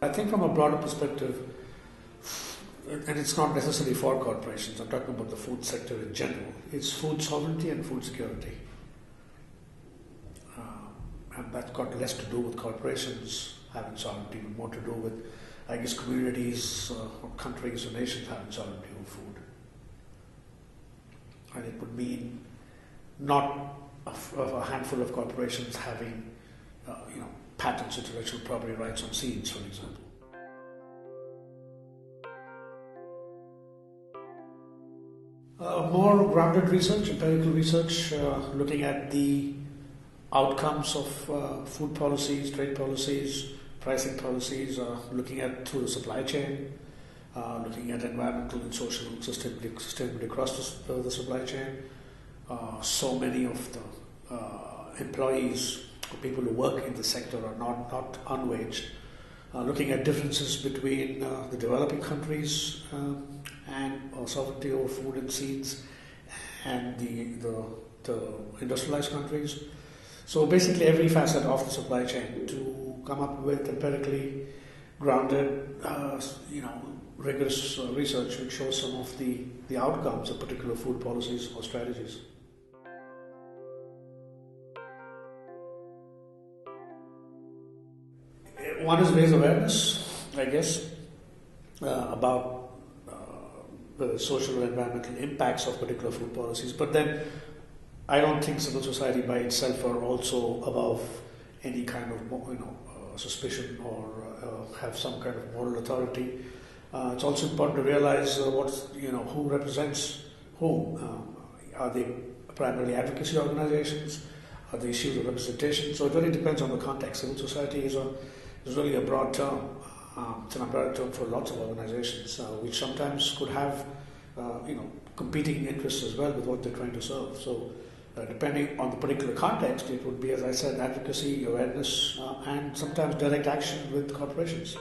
I think from a broader perspective, and it's not necessarily for corporations, I'm talking about the food sector in general, it's food sovereignty and food security. And that's got less to do with corporations having sovereignty, but more to do with, I guess, communities or countries or nations having sovereignty over food. And it would mean not a handful of corporations having, patents, intellectual property rights on seeds, for example. More grounded research, empirical research, looking at the outcomes of food policies, trade policies, pricing policies, looking at through the supply chain, looking at environmental and social sustainability across the supply chain. So many of the employees, people who work in the sector, are not unwaged. Looking at differences between the developing countries and sovereignty over food and seeds and the industrialized countries. So basically every facet of the supply chain to come up with empirically grounded, rigorous research which shows some of the outcomes of particular food policies or strategies. One is raise awareness, I guess, about the social and environmental impacts of particular food policies, but then I don't think civil society by itself are also above any kind of suspicion or have some kind of moral authority. It's also important to realize who represents whom. Are they primarily advocacy organizations? Are they issues of representation? So it really depends on the context. Civil society is really a broad term. It's an umbrella term for lots of organizations, which sometimes could have competing interests as well with what they're trying to serve. So depending on the particular context, it would be, as I said, advocacy, awareness, and sometimes direct action with corporations.